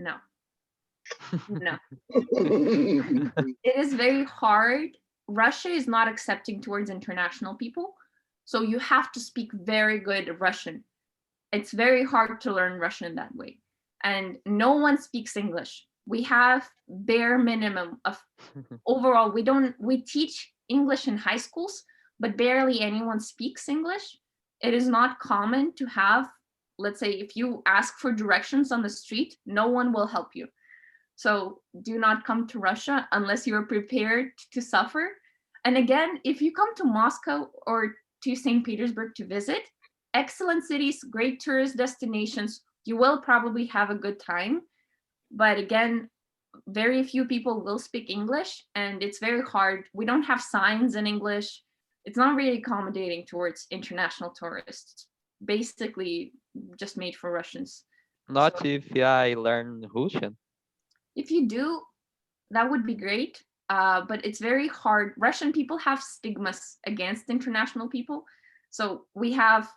No, no. It is very hard. Russia is not accepting towards international people. So you have to speak very good Russian. It's very hard to learn Russian that way. And no one speaks English. We have bare minimum of overall, we teach English in high schools, but barely anyone speaks English. It is not common to have, let's say, if you ask for directions on the street, no one will help you. So do not come to Russia unless you're prepared to suffer. And again, if you come to Moscow or to St. Petersburg to visit, excellent cities, great tourist destinations, you will probably have a good time. But again, very few people will speak English, and it's very hard. We don't have signs in English. It's not really accommodating towards international tourists. Basically, just made for Russians. Not So if I learn Russian. if you do, that would be great. But it's very hard. Russian people have stigmas against international people. So we have,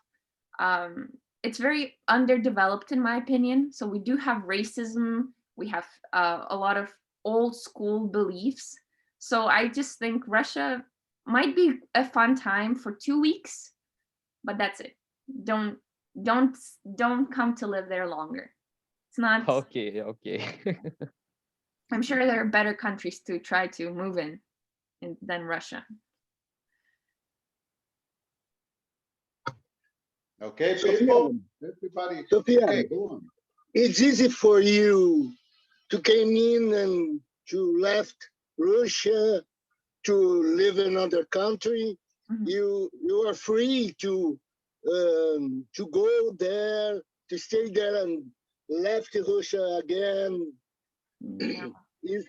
it's very underdeveloped in my opinion. So we do have racism. We have a lot of old school beliefs. So I just think Russia might be a fun time for 2 weeks, but that's it. Don't don't don't come to live there longer. It's not. Okay, okay. I'm sure there are better countries to try to move in than Russia. Okay, Sofia, people, everybody. Sofia, Okay, go on. it's easy for you to came in and to left Russia to live in another country. Mhm. You are free to go there, to stay there and left Russia again. No. Is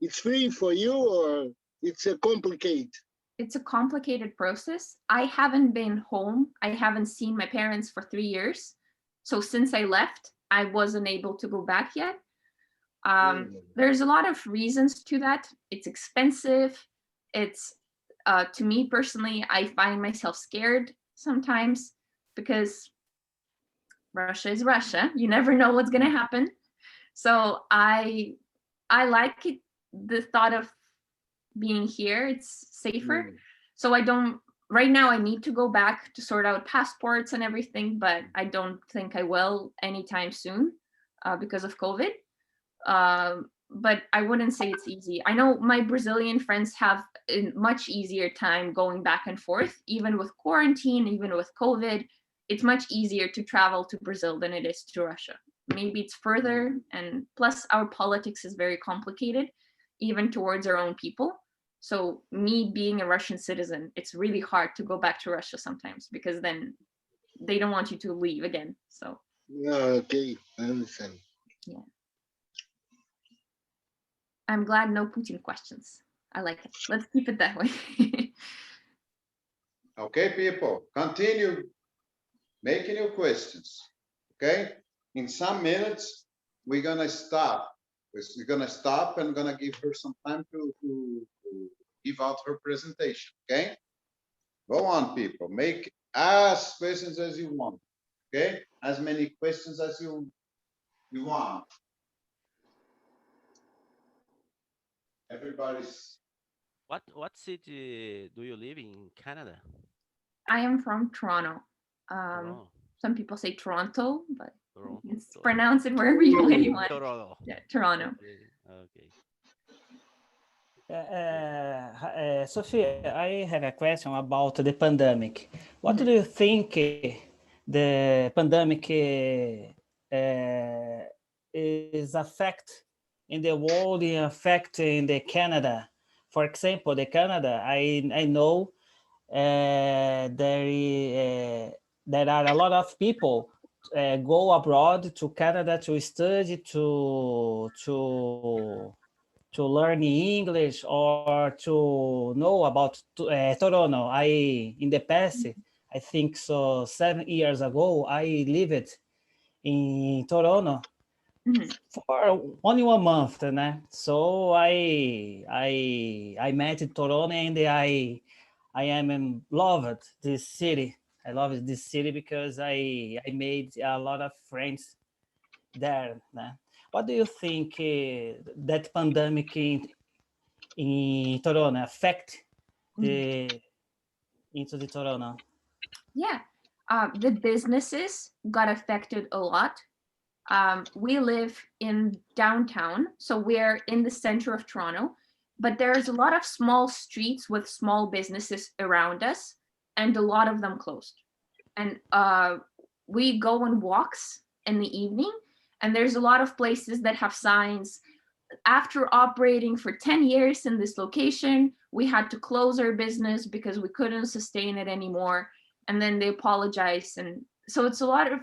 it's free for you or it's a complicated? It's a complicated process. I haven't been home. I haven't seen my parents for 3 years. So since I left, I wasn't able to go back yet. There's a lot of reasons to that. It's expensive. It's to me personally, I find myself scared sometimes because Russia is Russia. You never know what's gonna happen. So I like it, the thought of being here. It's safer. So I don't right now I need to go back to sort out passports and everything, but I don't think I will anytime soon because of COVID. But I wouldn't say it's easy. I know my Brazilian friends have a much easier time going back and forth, even with quarantine, even with COVID. It's much easier to travel to Brazil than it is to Russia. Maybe it's further, and plus our politics is very complicated, even towards our own people. So me being a Russian citizen, it's really hard to go back to Russia sometimes because then they don't want you to leave again. So Okay, I understand. yeah. I'm glad no Putin questions. I like it. Let's keep it that way. Okay, people, continue making your questions. Okay, in some minutes, we're gonna stop. We're gonna stop and gonna give her some time to give out her presentation. Okay, go on, people. Make as questions as you want. Okay, as many questions as you want. Everybody's. What city do you live in Canada? I am from Toronto. Toronto. Some people say Toronto, but Toronto. you can pronounce it wherever you want. Toronto. Yeah, Toronto. Okay. Sophia, I have a question about the pandemic. What do you think the pandemic is affect in the world, affect in the Canada? For example, the Canada, I know there are a lot of people go abroad to Canada to study to learn English or to know about Toronto. In the past, I think so 7 years ago, I lived in Toronto for only 1 month, né? So I met in Toronto and I am in loved this city. I love this city because I made a lot of friends there, né? what do you think that pandemic in Toronto affect into the Toronto? Yeah, the businesses got affected a lot. We live in downtown, so we're in the center of Toronto, but there's a lot of small streets with small businesses around us, and a lot of them closed. And we go on walks in the evening, and there's a lot of places that have signs. After operating for 10 years in this location, we had to close our business because we couldn't sustain it anymore. And then they apologize. And so it's a lot of,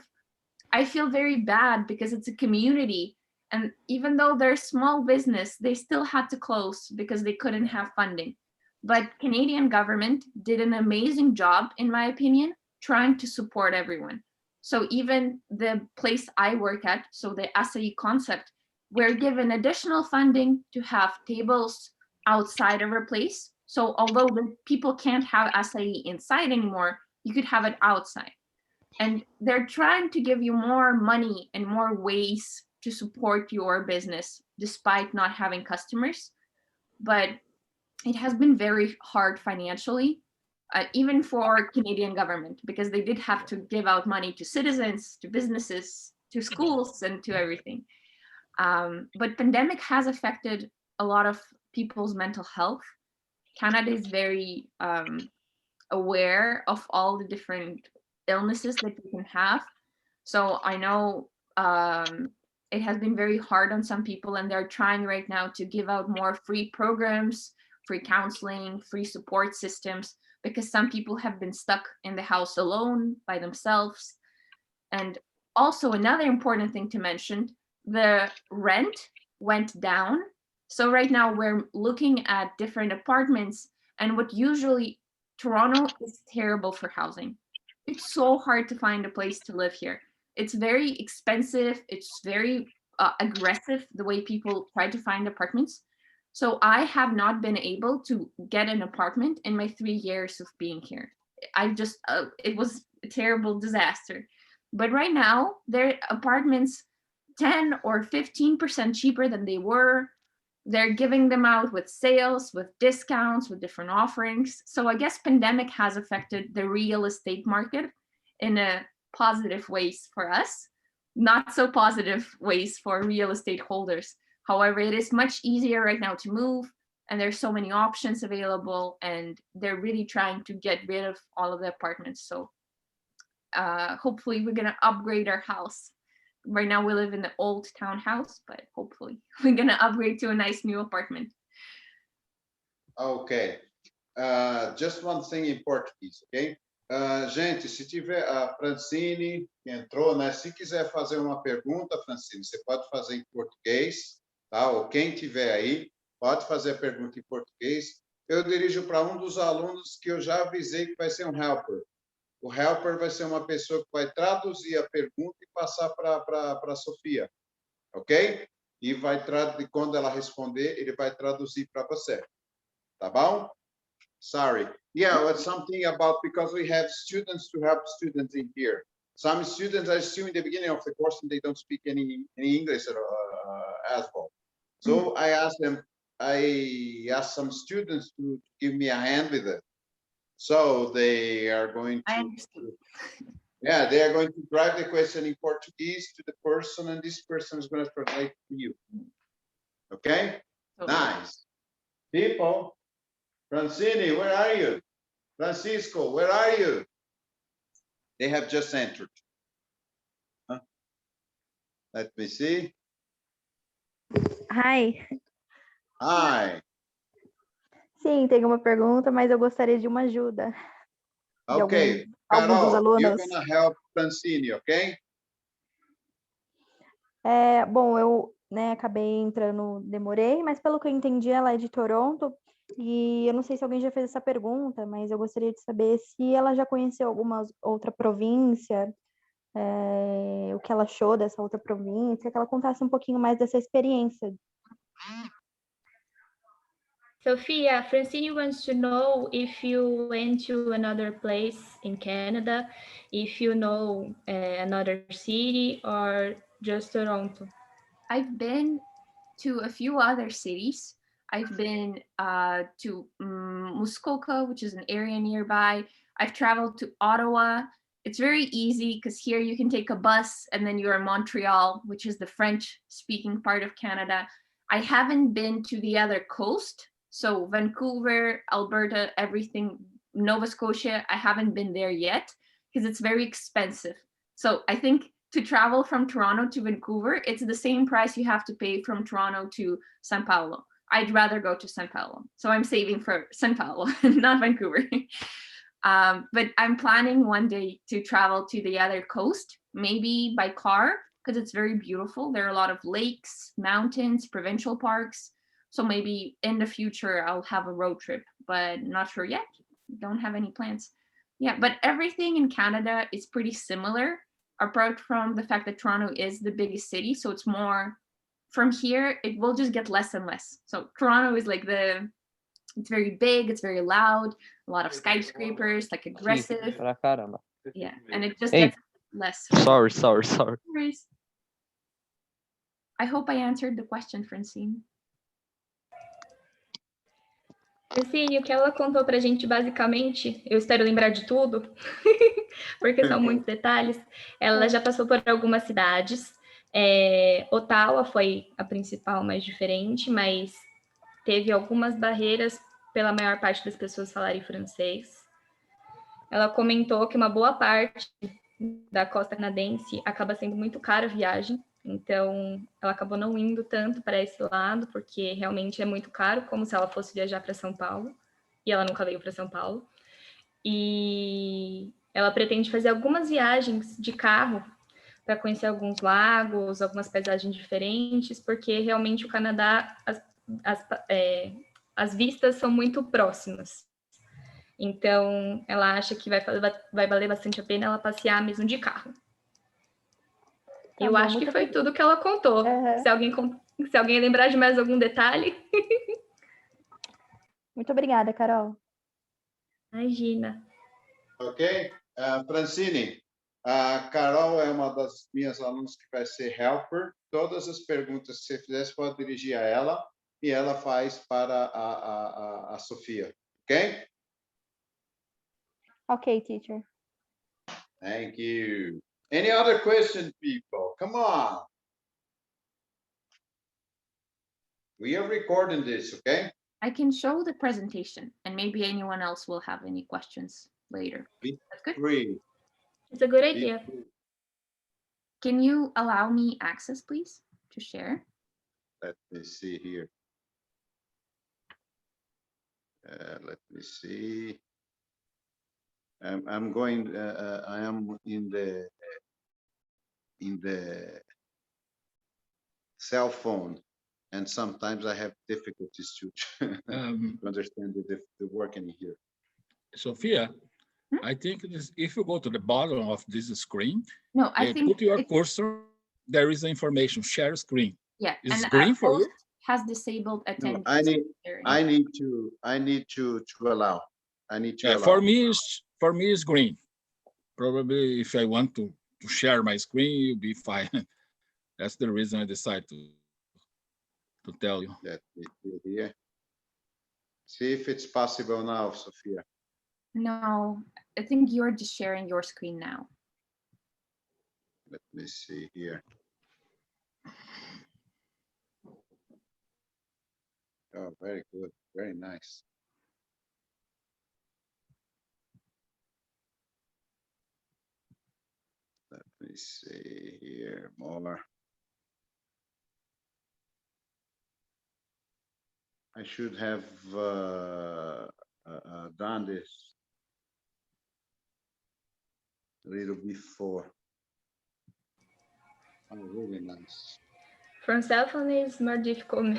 I feel very bad because it's a community. And even though they're small business, they still had to close because they couldn't have funding. But Canadian government did an amazing job, in my opinion, trying to support everyone. So even the place I work at, so the SAE concept, we're given additional funding to have tables outside of our place. So although the people can't have SAE inside anymore, you could have it outside. And they're trying to give you more money and more ways to support your business despite not having customers. But it has been very hard financially, even for Canadian government, because they did have to give out money to citizens, to businesses, to schools, and to everything. But pandemic has affected a lot of people's mental health. Canada is very aware of all the different illnesses that you can have. So I know it has been very hard on some people, and they're trying right now to give out more free programs, free counseling, free support systems, because some people have been stuck in the house alone by themselves. And also another important thing to mention, the rent went down. So right now we're looking at different apartments, and what usually Toronto is terrible for housing. It's so hard to find a place to live here. It's very expensive. It's very aggressive, the way people try to find apartments. So I have not been able to get an apartment in my 3 years of being here. I just, it was a terrible disaster. But right now, their apartments 10 or 15% cheaper than they were. They're giving them out with sales, with discounts, with different offerings. So I guess pandemic has affected the real estate market in a positive ways for us, not so positive ways for real estate holders. However, it is much easier right now to move, and there's so many options available, and they're really trying to get rid of all of the apartments. So hopefully we're gonna upgrade our house. Right now we live in the old townhouse, but hopefully we're gonna upgrade to a nice new apartment. Okay. Just one thing in Portuguese, okay? Gente, se tiver a Francine que entrou, né? Se quiser fazer uma pergunta, Francine, você pode fazer em português, tá? Ou quem tiver aí, pode fazer a pergunta em português. Eu dirijo para um dos alunos que eu já avisei que vai ser um helper. O helper vai ser uma pessoa que vai traduzir a pergunta e passar para a Sofia, ok? E vai quando ela responder, ele vai traduzir para você, tá bom? Sorry. Yeah, it's something about, because we have students to help students in here. Some students are still in the beginning of the course and they don't speak any English as well. So I asked some students to give me a hand with it. So they are going to, yeah, they are going to drive the question in Portuguese to the person, and this person is going to translate to you. Okay? Nice. People, Francine, where are you? Francisco, where are you? They have just entered. Huh? Let me see. Hi. Hi. Sim, tenho uma pergunta, mas eu gostaria de uma ajuda. Okay, alguns dos Carol, you're alunos. gonna help Francine, okay? Bom, eu acabei entrando, demorei, mas pelo que eu entendi, ela é de Toronto, e eu não sei se alguém já fez essa pergunta, mas eu gostaria de saber se ela já conheceu alguma outra província, o que ela achou dessa outra província, que ela contasse um pouquinho mais dessa experiência. Sophia, Francine wants to know if you went to another place in Canada, if you know another city or just Toronto. I've been to a few other cities. I've been to Muskoka, which is an area nearby. I've traveled to Ottawa. It's very easy because here you can take a bus and then you're in Montreal, which is the French-speaking part of Canada. I haven't been to the other coast. So Vancouver, Alberta, everything, Nova Scotia, I haven't been there yet because it's very expensive. So I think to travel from Toronto to Vancouver, it's the same price you have to pay from Toronto to São Paulo. I'd rather go to São Paulo. So I'm saving for São Paulo, not Vancouver. But I'm planning one day to travel to the other coast, maybe by car, because it's very beautiful. There are a lot of lakes, mountains, provincial parks. So maybe in the future, I'll have a road trip, but not sure yet. Don't have any plans. Yeah, but everything in Canada is pretty similar, apart from the fact that Toronto is the biggest city. So it's more, from here, it will just get less and less. So Toronto is like it's very big, it's very loud, a lot of skyscrapers, like aggressive. Pra caramba. Yeah, and it just Hey. gets less. Sorry. No worries. I hope I answered the question, Francine. Francine, o que ela contou pra gente basicamente, eu espero lembrar de tudo, porque são muitos detalhes. Ela já passou por algumas cidades. Ottawa foi a principal, mais diferente, mas teve algumas barreiras pela maior parte das pessoas falarem francês. Ela comentou que uma boa parte da costa canadense acaba sendo muito cara a viagem, então ela acabou não indo tanto para esse lado, porque realmente é muito caro, como se ela fosse viajar para São Paulo, e ela nunca veio para São Paulo. E ela pretende fazer algumas viagens de carro para conhecer alguns lagos, algumas paisagens diferentes, porque realmente o Canadá, as vistas são muito próximas. Então, ela acha que vai valer bastante a pena ela passear mesmo de carro. Tá eu bom, acho que muito foi obrigada. tudo que ela contou. Se alguém lembrar de mais algum detalhe. Muito obrigada, Carol. Imagina. Ok? Francine, a Carol é uma das minhas alunas que vai ser helper. Todas as perguntas que você fizer, você pode dirigir a ela e ela faz para a Sofia. Ok? Ok, teacher. Thank you. Any other question, people? Come on. We are recording this, okay? I can show the presentation and maybe anyone else will have any questions later. That's good. Free. It's a good idea. Can you allow me access, please, to share? Let me see here. Let me see. I'm going. I am in the cell phone, and sometimes I have difficulties to understand the working here. Sophia, I think if you go to the bottom of this screen, No, I think put your cursor. There is information. Share screen. Yeah, Is and green our for you? host has disabled No, attendance. I need to allow. I need to Yeah, allow. for me, it's green. Probably if I want to share my screen, you'll be fine. That's the reason I decided to tell you. Let me see here. See if it's possible now, Sophia. No, I think you're just sharing your screen now. Let me see here. Oh, very good. Very nice. Let me see here more. I should have done this a little before. Oh, really nice. From cell phone is more difficult.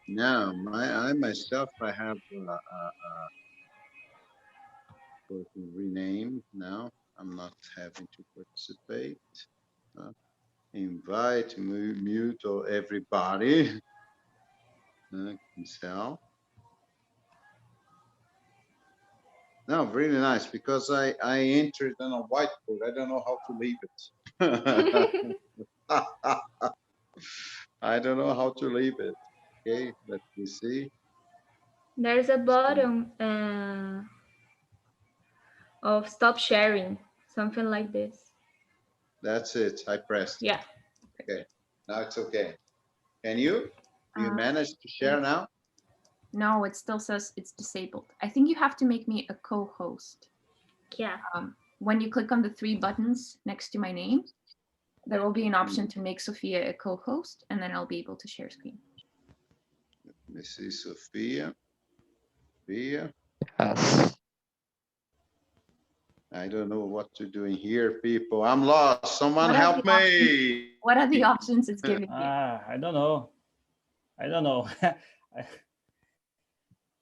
No, I myself, I have rename now. I'm not having to participate. Invite, mute everybody. Cancel. No, really nice because I entered on a whiteboard. I don't know how to leave it. I don't know how to leave it. Okay, let me see. There's a button of stop sharing, something like this. That's it. I pressed. Yeah. Okay, now it's okay. Can you? Do you Uh, manage to share now? No, it still says it's disabled. I think you have to make me a co-host. Yeah. When you click on the three buttons next to my name, there will be an option to make Sophia a co-host, and then I'll be able to share screen. Let me see, Sophia. Sophia. Yes. I don't know what to do in here, people. I'm lost. Someone What are help the options? me. What are the options it's giving you? I don't know. I don't know.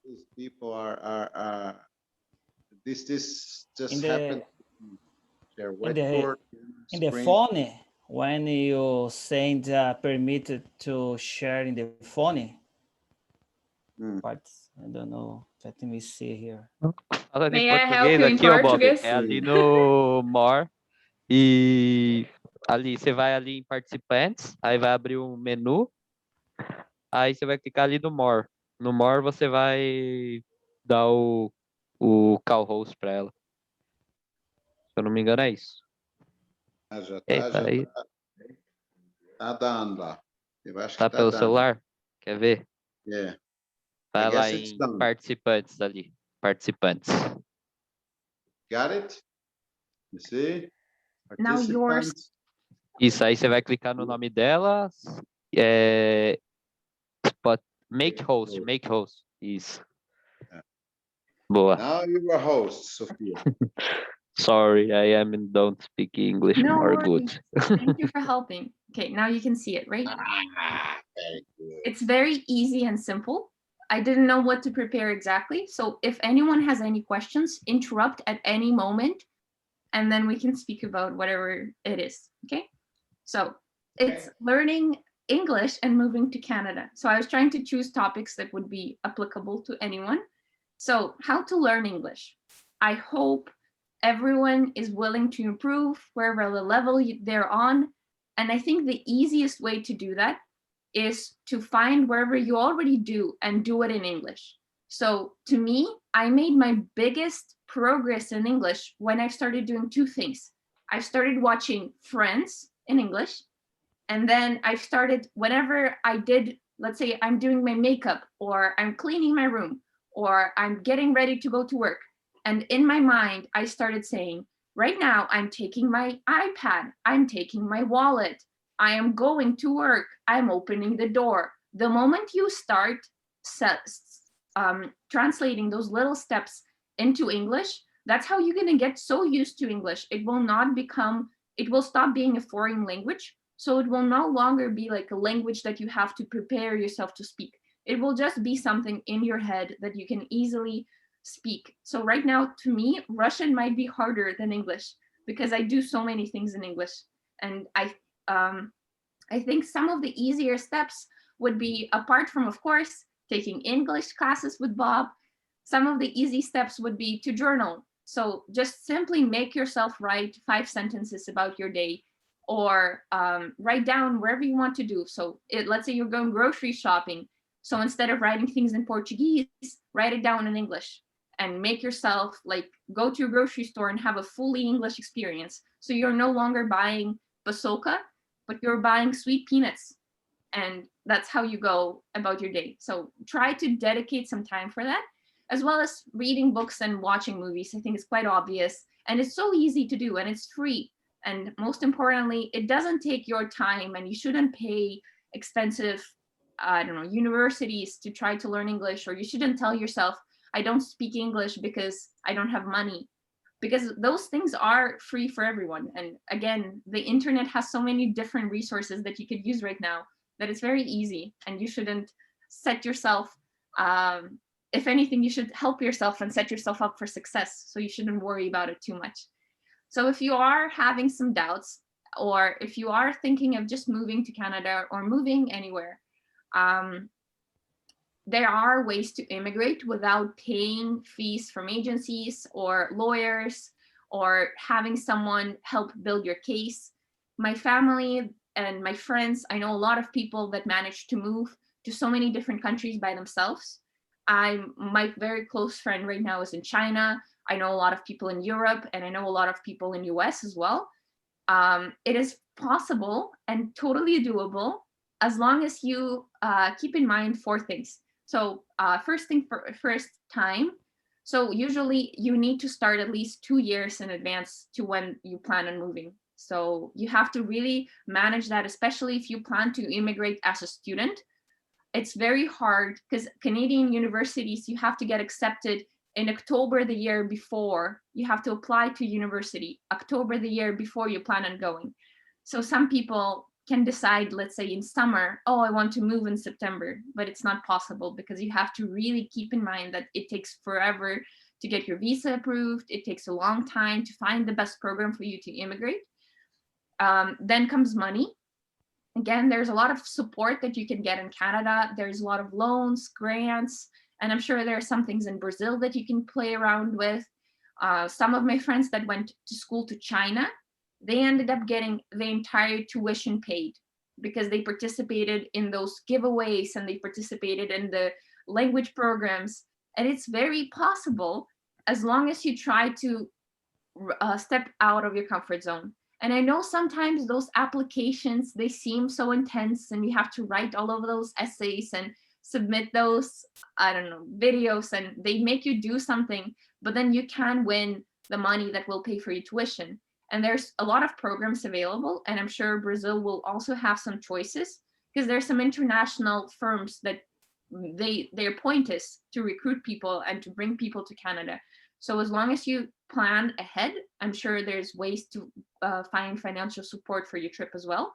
These people are this just in the happened. Share whiteboard in the screen. phone, when you send permitted to share in the phone, but I don't know. Let me see here. Falando em May I help português you in aqui, ó, Bob, Portuguese? é ali no More e ali você vai ali em participantes, aí vai abrir um menu, aí você vai clicar ali no More. No More você vai dar o call host para ela. Se eu não me engano é isso. Ah, já Eita, tá, aí tá dando lá. Eu acho tá que tá pelo dando. celular? Quer ver? Yeah. Vai I lá guess it's em done. participantes ali. Participantes. Got it? You see? Now yours. Participants. Isso, aí você vai clicar no nome dela. Make host. Isso. Boa. Now you are host, Sophia. Sorry, don't speak English No more worries. good. Thank you for helping. Okay, now you can see it, right? Very good. It's very easy and simple. I didn't know what to prepare exactly. So if anyone has any questions, interrupt at any moment, and then we can speak about whatever it is, okay? So it's learning English and moving to Canada. So I was trying to choose topics that would be applicable to anyone. So how to learn English. I hope everyone is willing to improve wherever the level they're on. And I think the easiest way to do that is to find wherever you already do and do it in English. So to me, I made my biggest progress in English when I started doing two things. I started watching Friends in English, and then I started, whenever I did, let's say I'm doing my makeup, or I'm cleaning my room, or I'm getting ready to go to work. And in my mind, I started saying, right now I'm taking my iPad, I'm taking my wallet, I am going to work, I'm opening the door. The moment you start translating those little steps into English, that's how you're going to get so used to English. It will stop being a foreign language. So it will no longer be like a language that you have to prepare yourself to speak. It will just be something in your head that you can easily speak. So right now, to me, Russian might be harder than English because I do so many things in English. And I think some of the easier steps would be, apart from, of course, taking English classes with Bob, some of the easy steps would be to journal. So just simply make yourself write 5 sentences about your day, or write down wherever you want to do. So let's say you're going grocery shopping. So instead of writing things in Portuguese, write it down in English and make yourself like go to a grocery store and have a fully English experience. So you're no longer buying basoka, but you're buying sweet peanuts. And that's how you go about your day. So try to dedicate some time for that, as well as reading books and watching movies. I think it's quite obvious, and it's so easy to do, and it's free. And most importantly, it doesn't take your time, and you shouldn't pay expensive, universities to try to learn English, or you shouldn't tell yourself, I don't speak English because I don't have money, because those things are free for everyone. And again, the internet has so many different resources that you could use right now that it's very easy, and you shouldn't set yourself, if anything, you should help yourself and set yourself up for success. So you shouldn't worry about it too much. So if you are having some doubts, or if you are thinking of just moving to Canada or moving anywhere, there are ways to immigrate without paying fees from agencies or lawyers or having someone help build your case. My family and my friends, I know a lot of people that managed to move to so many different countries by themselves. My very close friend right now is in China. I know a lot of people in Europe, and I know a lot of people in US as well. It is possible and totally doable as long as you keep in mind 4 things. So first time. So usually you need to start at least 2 years in advance to when you plan on moving. So you have to really manage that, especially if you plan to immigrate as a student. It's very hard because Canadian universities, you have to get accepted in October the year before. You have to apply to university October the year before you plan on going. So some people can decide, let's say in summer, oh, I want to move in September, but it's not possible because you have to really keep in mind that it takes forever to get your visa approved. It takes a long time to find the best program for you to immigrate. Then comes money. Again, there's a lot of support that you can get in Canada. There's a lot of loans, grants, and I'm sure there are some things in Brazil that you can play around with. Some of my friends that went to school to China, they ended up getting the entire tuition paid because they participated in those giveaways and they participated in the language programs. And it's very possible as long as you try to step out of your comfort zone. And I know sometimes those applications, they seem so intense and you have to write all of those essays and submit those, I don't know, videos, and they make you do something, but then you can win the money that will pay for your tuition. And there's a lot of programs available, and I'm sure Brazil will also have some choices because there's some international firms that their point is to recruit people and to bring people to Canada. So as long as you plan ahead, I'm sure there's ways to find financial support for your trip as well.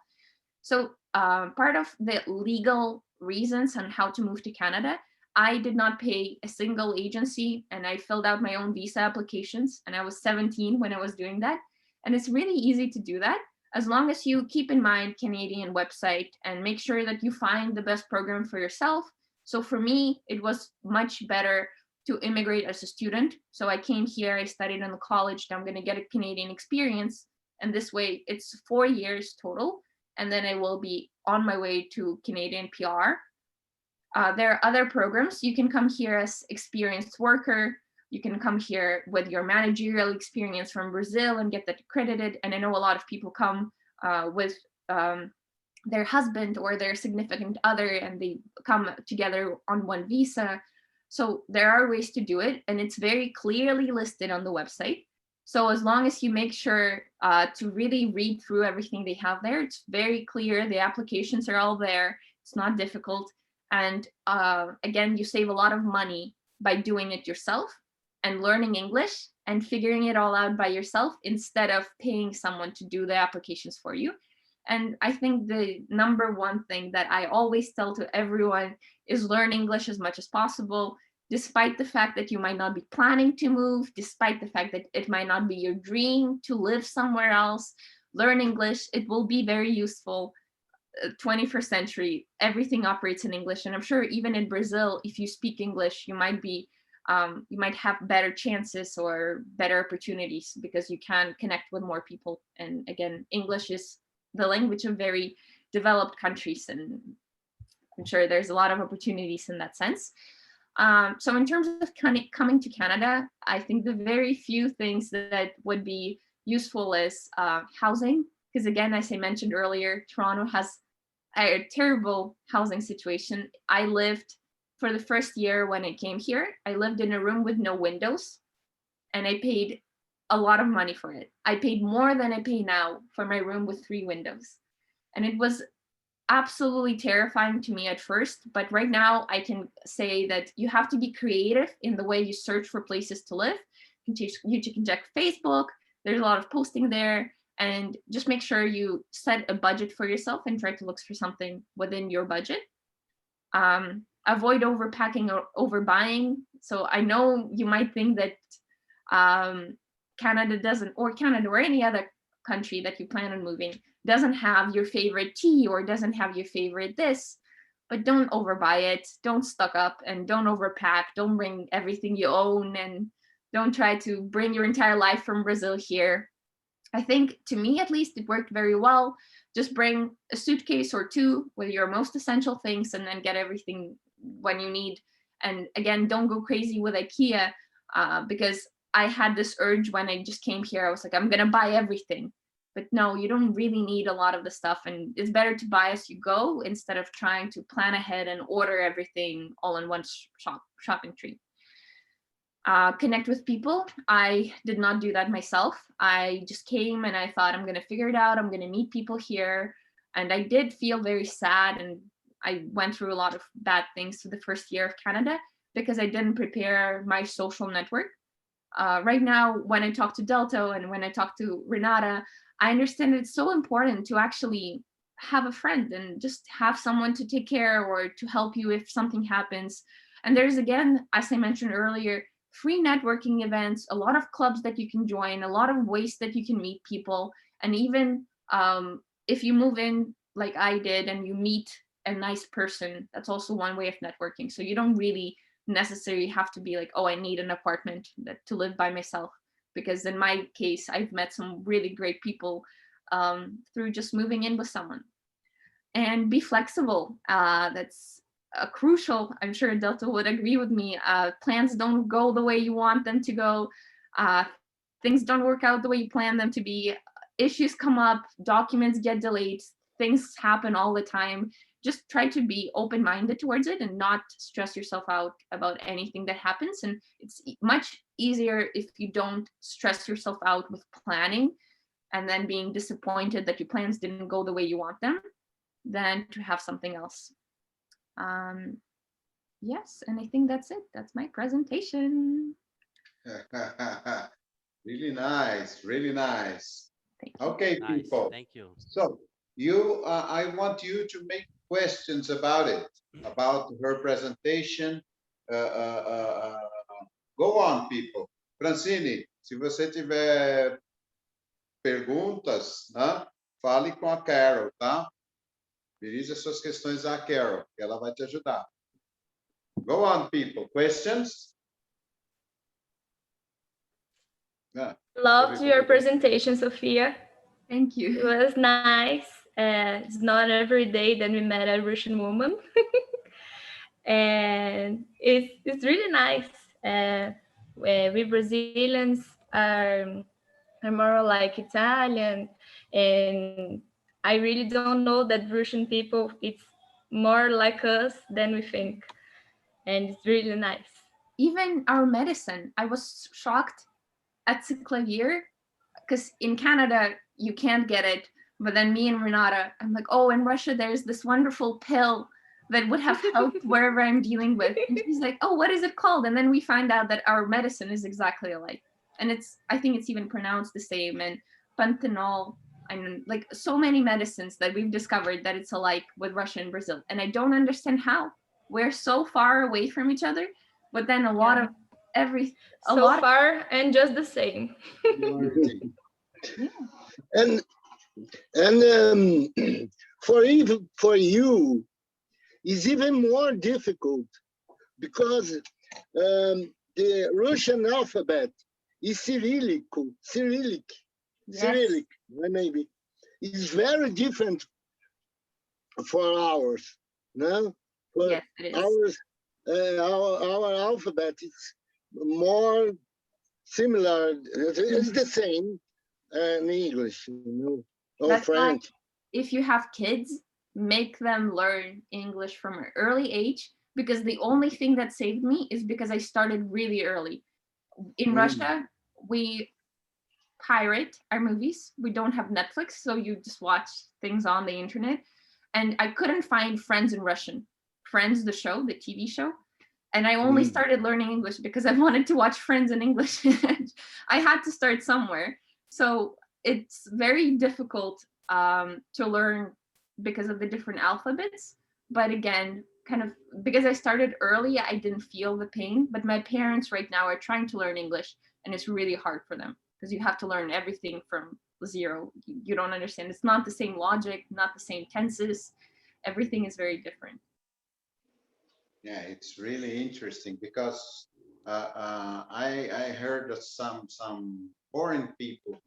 So part of the legal reasons on how to move to Canada, I did not pay a single agency and I filled out my own visa applications, and I was 17 when I was doing that. And it's really easy to do that as long as you keep in mind Canadian website and make sure that you find the best program for yourself. So for me, it was much better to immigrate as a student. So I came here, I studied in the college, now I'm going to get a Canadian experience. And this way it's 4 years total. And then I will be on my way to Canadian PR. There are other programs. You can come here as experienced worker. You can come here with your managerial experience from Brazil and get that accredited. And I know a lot of people come with their husband or their significant other, and they come together on one visa. So there are ways to do it, and it's very clearly listed on the website. So as long as you make sure to really read through everything they have there, it's very clear. The applications are all there. It's not difficult. And again, you save a lot of money by doing it yourself and learning English and figuring it all out by yourself instead of paying someone to do the applications for you. And I think the number one thing that I always tell to everyone is learn English as much as possible, despite the fact that you might not be planning to move, despite the fact that it might not be your dream to live somewhere else. Learn English. It will be very useful. 21st century, everything operates in English. And I'm sure even in Brazil, if you speak English, you might have better chances or better opportunities because you can connect with more people. And again, English is the language of very developed countries, and I'm sure there's a lot of opportunities in that sense. So in terms of coming to Canada, I think the very few things that would be useful is housing, because again, as I mentioned earlier, Toronto has a terrible housing situation. I lived for the first year when I came here, I lived in a room with no windows, and I paid a lot of money for it. I paid more than I pay now for my room with 3 windows. And it was absolutely terrifying to me at first, but right now I can say that you have to be creative in the way you search for places to live. You can check Facebook, there's a lot of posting there, and just make sure you set a budget for yourself and try to look for something within your budget. Avoid overpacking or overbuying. So I know you might think that Canada or any other country that you plan on moving doesn't have your favorite tea or doesn't have your favorite this, but don't overbuy it, don't stock up, and don't overpack. Don't bring everything you own, and don't try to bring your entire life from Brazil here. I think, to me at least, it worked very well just bring a suitcase or two with your most essential things, and then get everything when you need. And again, don't go crazy with IKEA, because I had this urge when I just came here. I was like, I'm gonna buy everything. But no, you don't really need a lot of the stuff, and it's better to buy as you go instead of trying to plan ahead and order everything all in one shopping trip. Connect with people. I did not do that myself. I just came and I thought, I'm gonna figure it out. I'm gonna meet people here. And I did feel very sad, and I went through a lot of bad things for the first year of Canada because I didn't prepare my social network. Right now, when I talk to Delta and when I talk to Renata, I understand it's so important to actually have a friend and just have someone to take care or to help you if something happens. And there's, again, as I mentioned earlier, free networking events, a lot of clubs that you can join, a lot of ways that you can meet people. And even if you move in like I did and you meet a nice person, that's also one way of networking. So you don't really necessarily have to be like, oh, I need an apartment to live by myself, because in my case, I've met some really great people through just moving in with someone. And be flexible. That's crucial. I'm sure Delta would agree with me. Plans don't go the way you want them to go. Things don't work out the way you plan them to be. Issues come up, documents get delayed, things happen all the time. Just try to be open-minded towards it and not stress yourself out about anything that happens. And it's much easier if you don't stress yourself out with planning and then being disappointed that your plans didn't go the way you want them, than to have something else. Yes, and I think that's it. That's my presentation. Really nice, really nice. Thank you. Okay, Nice. people. Thank you. So I want you to make questions about it, about her presentation. Go on, people. Francine, se você tiver perguntas, né, fale com a Carol, tá? Dirija suas questões à Carol, que ela vai te ajudar. Go on, people. Questions? Yeah. Loved your presentation, Sofia. Thank you. It was nice. It's not every day that we met a Russian woman. And it's really nice. We Brazilians are more like Italian, and I really don't know that Russian people, it's more like us than we think. And it's really nice. Even our medicine, I was shocked at Cyclavir, because in Canada, you can't get it. But then me and Renata, I'm like, oh, in Russia, there's this wonderful pill that would have helped wherever I'm dealing with. And she's like, oh, what is it called? And then we find out that our medicine is exactly alike. And I think it's even pronounced the same. And Panthenol, and like so many medicines that we've discovered that it's alike with Russia and Brazil. And I don't understand how. We're so far away from each other, but then a lot of far and just the same. Yeah. And for you, it's even more difficult because the Russian alphabet is Cyrillic, maybe. It's very different for ours. No, for yes, it is. Our alphabet is more similar. It's the same in English, you know, or That's French. why if you have kids, make them learn English from an early age, because the only thing that saved me is because I started really early. In Russia, we pirate our movies. We don't have Netflix, so you just watch things on the internet. And I couldn't find Friends in Russian. Friends, the show, the TV show. And I only started learning English because I wanted to watch Friends in English. I had to start somewhere. So it's very difficult to learn because of the different alphabets. But again, kind of because I started early, I didn't feel the pain. But my parents right now are trying to learn English, and it's really hard for them because you have to learn everything from zero. You don't understand. It's not the same logic, not the same tenses. Everything is very different. Yeah, it's really interesting because I heard of some foreign people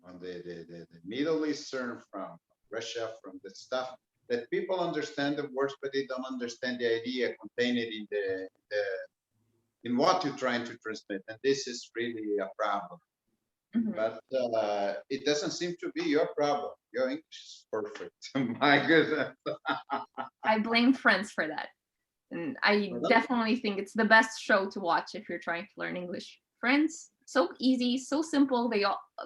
on the Middle Eastern, from Russia, from the stuff that people understand the words, but they don't understand the idea contained in in what you're trying to transmit. And this is really a problem. Mhm. But it doesn't seem to be your problem. Your English is perfect. My goodness. I blame Friends for that. And I Well, definitely think it's the best show to watch if you're trying to learn English. Friends, so easy, so simple.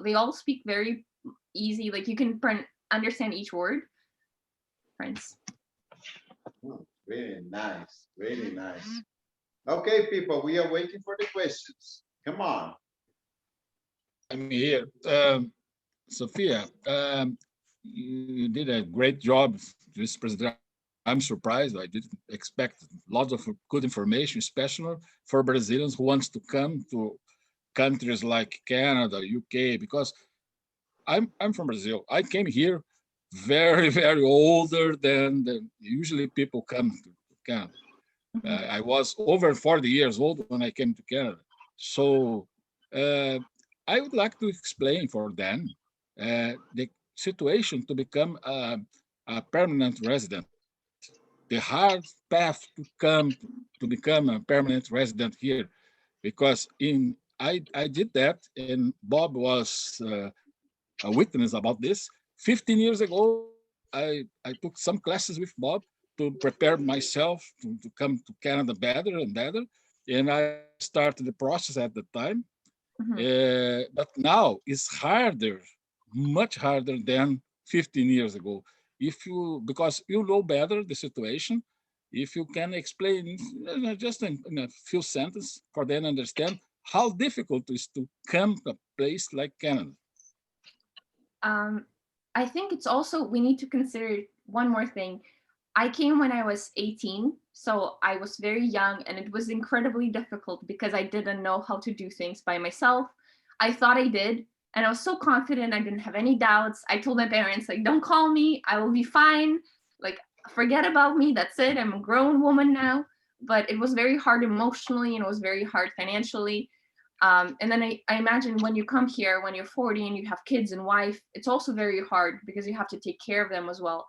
They all speak very easy. Like you can understand each word. Friends. Really nice, really nice. Okay, people, we are waiting for the questions. Come on. I'm here. Sophia, you did a great job this presentation. I'm surprised. I didn't expect lots of good information, especially for Brazilians who wants to come to countries like Canada, UK, because I'm from Brazil. I came here very, very older than usually people come to Canada. I was over 40 years old when I came to Canada. So I would like to explain for them the situation to become a permanent resident, the hard path to come to become a permanent resident here, because I did that, and Bob was a witness about this. 15 years ago, I took some classes with Bob to prepare myself to come to Canada better and better. And I started the process at the time. But now it's harder, much harder than 15 years ago. Because you know better the situation, if you can explain just in a few sentences for them to understand how difficult it is to come to a place like Canada. I think it's also, we need to consider one more thing. I came when I was 18, so I was very young, and it was incredibly difficult because I didn't know how to do things by myself. I thought I did, and I was so confident, I didn't have any doubts. I told my parents, like, don't call me, I will be fine. Like, forget about me, that's it, I'm a grown woman now. But it was very hard emotionally, and it was very hard financially. And then I imagine when you come here, when you're 40 and you have kids and wife, it's also very hard because you have to take care of them as well.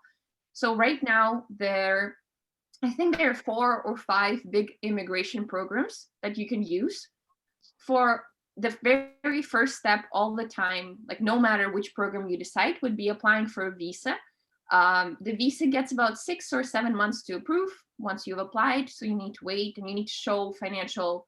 So right now, I think there are 4 or 5 big immigration programs that you can use. For the very first step all the time, like no matter which program you decide, would be applying for a visa. The visa gets about 6 or 7 months to approve once you've applied. So you need to wait, and you need to show financial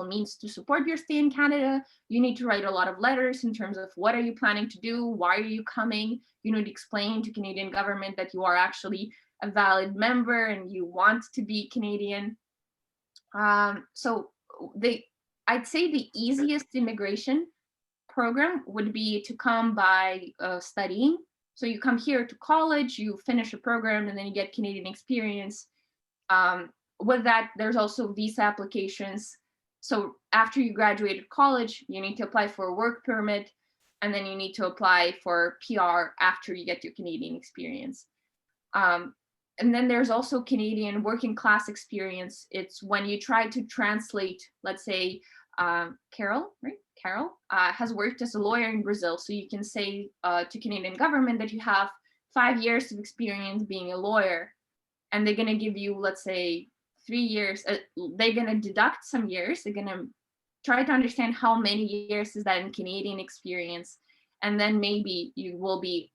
means to support your stay in Canada. You need to write a lot of letters in terms of what are you planning to do, why are you coming. You need to explain to Canadian government that you are actually a valid member and you want to be Canadian. So I'd say the easiest immigration program would be to come by studying. So you come here to college, you finish a program, and then you get Canadian experience. With that, there's also visa applications. So after you graduated college, you need to apply for a work permit, and then you need to apply for PR after you get your Canadian experience. And then there's also Canadian working class experience. It's when you try to translate, let's say, Carol, right? Carol has worked as a lawyer in Brazil. So you can say to Canadian government that you have 5 years of experience being a lawyer, and they're going to give you, let's say, 3 years. They're going to deduct some years. They're going to try to understand how many years is that in Canadian experience. And then maybe you will be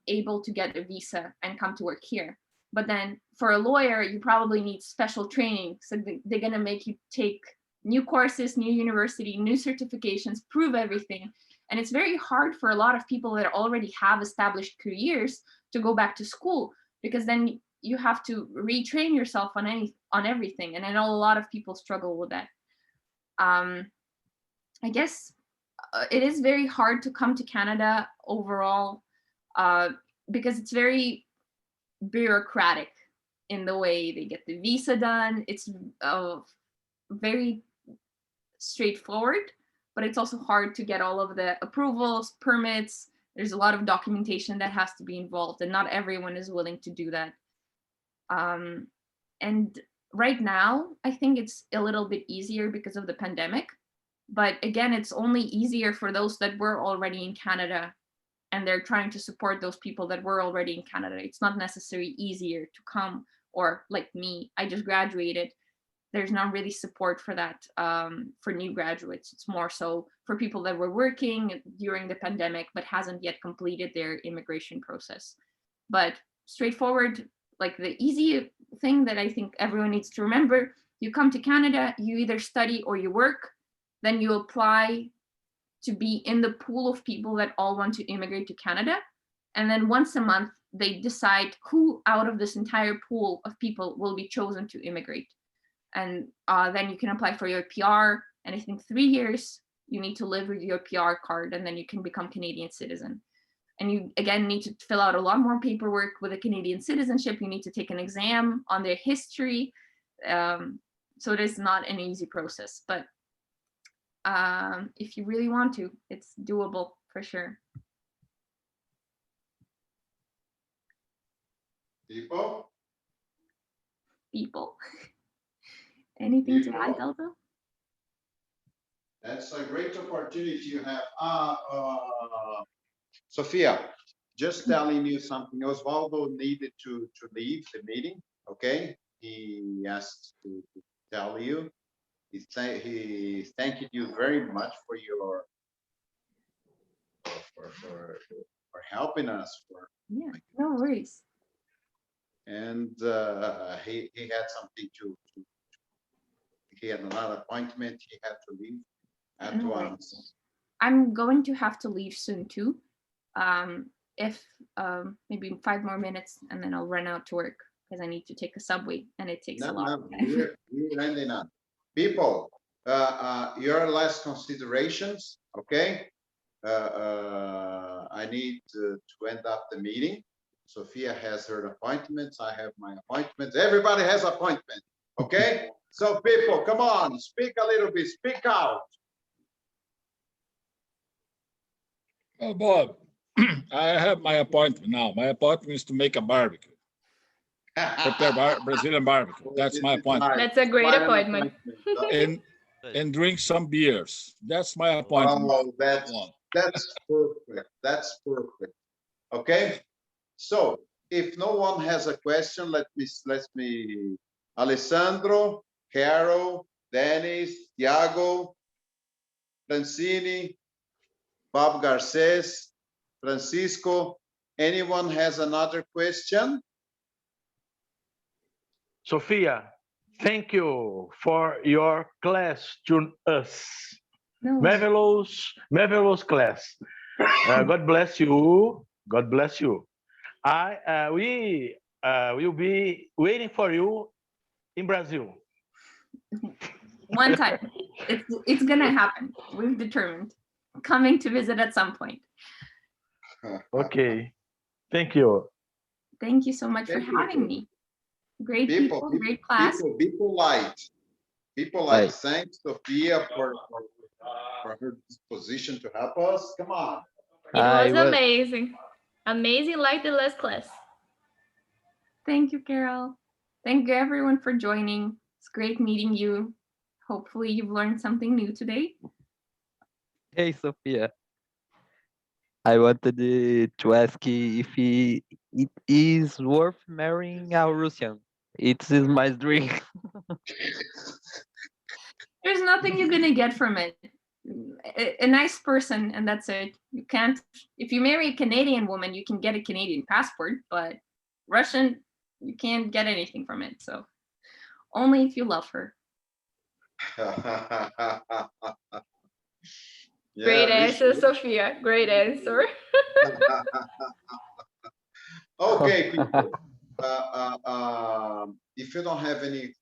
able to get a visa and come to work here. But then for a lawyer, you probably need special training. So they're going to make you take new courses, new university, new certifications, prove everything. And it's very hard for a lot of people that already have established careers to go back to school, because then you have to retrain yourself on everything. And I know a lot of people struggle with that. I guess it is very hard to come to Canada overall because it's very bureaucratic in the way they get the visa done. It's very straightforward, but it's also hard to get all of the approvals, permits. There's a lot of documentation that has to be involved, and not everyone is willing to do that. And right now, I think it's a little bit easier because of the pandemic. But again, it's only easier for those that were already in Canada and they're trying to support those people that were already in Canada. It's not necessarily easier to come, or like me, I just graduated. There's not really support for that for new graduates. It's more so for people that were working during the pandemic but hasn't yet completed their immigration process. But straightforward, like the easy thing that I think everyone needs to remember, you come to Canada, you either study or you work, then you apply to be in the pool of people that all want to immigrate to Canada. And then once a month, they decide who out of this entire pool of people will be chosen to immigrate. And then you can apply for your PR. And I think 3 years, you need to live with your PR card, and then you can become Canadian citizen. And you, again, need to fill out a lot more paperwork with a Canadian citizenship. You need to take an exam on their history. So it is not an easy process, but if you really want to, it's doable for sure. People? People. Anything to add, People? Delta? That's a great opportunity you have. Sofia, just telling you something. Osvaldo needed to leave the meeting, okay? He asked to tell you. He thanked you very much for your for helping us. Yeah, no worries. And he had something to he had another appointment. He had to leave at No once. worries. I'm going to have to leave soon too. If maybe 5 more minutes, and then I'll run out to work because I need to take a subway, and it takes a lot of time. We're ending up. People, your last considerations, okay? I need to end up the meeting. Sofia has her appointments. I have my appointments. Everybody has appointments, okay? So people, come on, speak a little bit, speak out. Oh, Bob, I have my appointment now. My appointment is to make a barbecue. Prepare Brazilian barbecue. That's my appointment. That's a great appointment. And drink some beers. That's my appointment. Oh, that's perfect. That's perfect. Okay. So if no one has a question, let me Alessandro, Carol, Dennis, Thiago, Francini, Bob Garces, Francisco. Anyone has another question? Sofia, thank you for your class to us. No. Marvelous class. God bless you. God bless you. We will be waiting for you in Brazil. One time, it's gonna happen. We've determined coming to visit at some point. Okay. Thank you. Thank you so much for having me. Great people, great class. People like. Thanks, Sofia, for her disposition to help us. Come on. It was amazing. Amazing like the last class. Thank you, Carol. Thank you, everyone, for joining. It's great meeting you. Hopefully you've learned something new today. Hey, Sophia. I wanted to ask if it is worth marrying a Russian. It is my dream. There's nothing you're gonna get from it. A nice person, and that's it. You can't. If you marry a Canadian woman, you can get a Canadian passport, but Russian, you can't get anything from it. So only if you love her. Yeah, Great answer, Sofia. Great answer. Okay, people. If you don't have any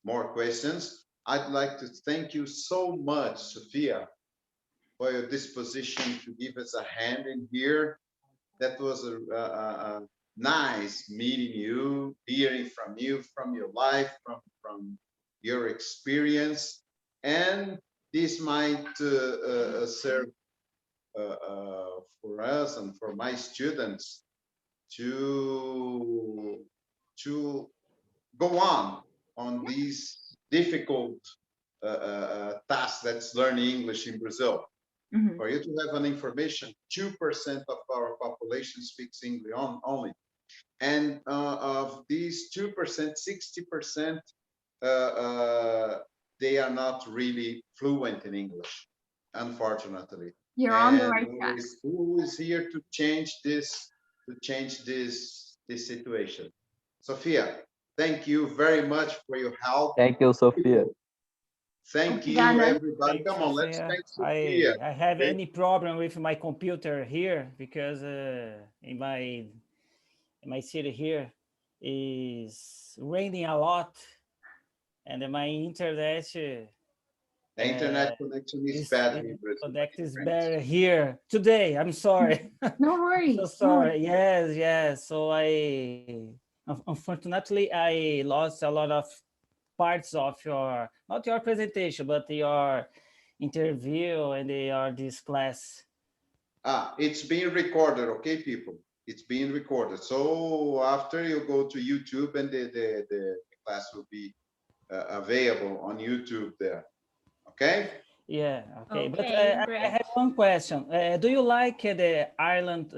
more questions, I'd like to thank you so much, Sofia, for your disposition to give us a hand in here. That was a nice meeting you, hearing from you, from your life, from your experience, and this might serve for us and for my students to go on these difficult task that's learning English in Brazil. Mhm. For you to have an information, 2% of our population speaks English only. And of these 2%, 60%, they are not really fluent in English, unfortunately. You're on the And right track. who is here to change this, this situation? Sophia, thank you very much for your help. Thank you, Sofia. Thank you, Obrigada. everybody. Thanks, Come on, let's Sophia. thank Sophia. I have Okay? any problem with my computer here because in my city here is raining a lot, and my internet The internet connection is bad here in Brazil. connect is better here today. I'm sorry. No So worries. No sorry. worries. Yes, yes. So unfortunately, I lost a lot of parts of not your presentation, but your interview and this class. It's being recorded, okay, people? It's being recorded. So after you go to YouTube and the class will be available on YouTube there, okay? Yeah, okay. But Okay, I great. have one question. Do you like the Ireland,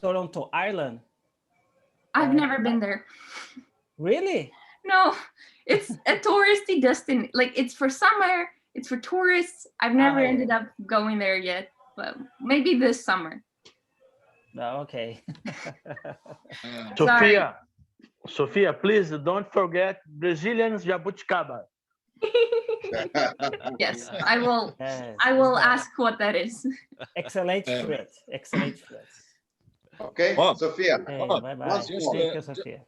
Toronto, Ireland? I've never been there. Really? No, it's a touristy destination. Like it's for summer, it's for tourists. I've never yeah. ended up going there yet, but maybe this summer. No, okay. Sorry. Sophia, please don't forget Brazilian jabuticaba. Yes, I will. Yes, I will it's ask what that is. excellent fruit. Excellent fruit. Okay, Bob, Sophia. Okay, Bob, bye-bye. Once more. Thank you, Sophia.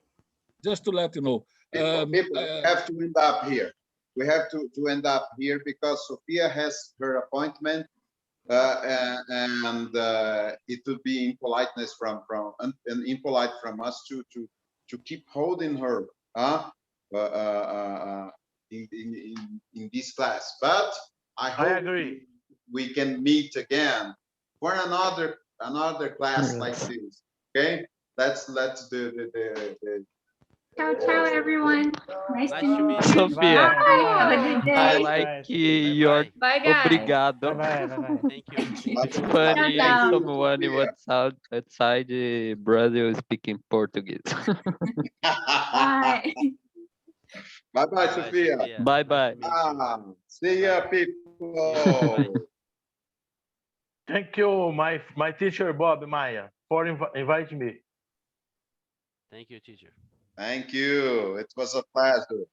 just to let you know, People have to end up here. We have to end up here because Sophia has her appointment, and it would be impoliteness and impolite from us to keep holding her in this class. But I hope agree. we can meet again for another class like this. Okay, let's do the Ciao, ciao, everyone. Nice Nice to to meet meet you. you. Sofia, Bye. Have a good I day. like Bye your bye. Bye, guys. obrigado. Bye-bye, bye-bye. Thank you. Thank Bye. you. It's funny Ciao, ciao. someone outside Brazil speaking Portuguese. Bye. Bye, Bye, Sophia. Sophia. Bye Nice bye. to meet you. See ya, Bye-bye. people. Thank you, my teacher, Bob Maya, for inviting me. Thank you, teacher. Thank you. It was a pleasure.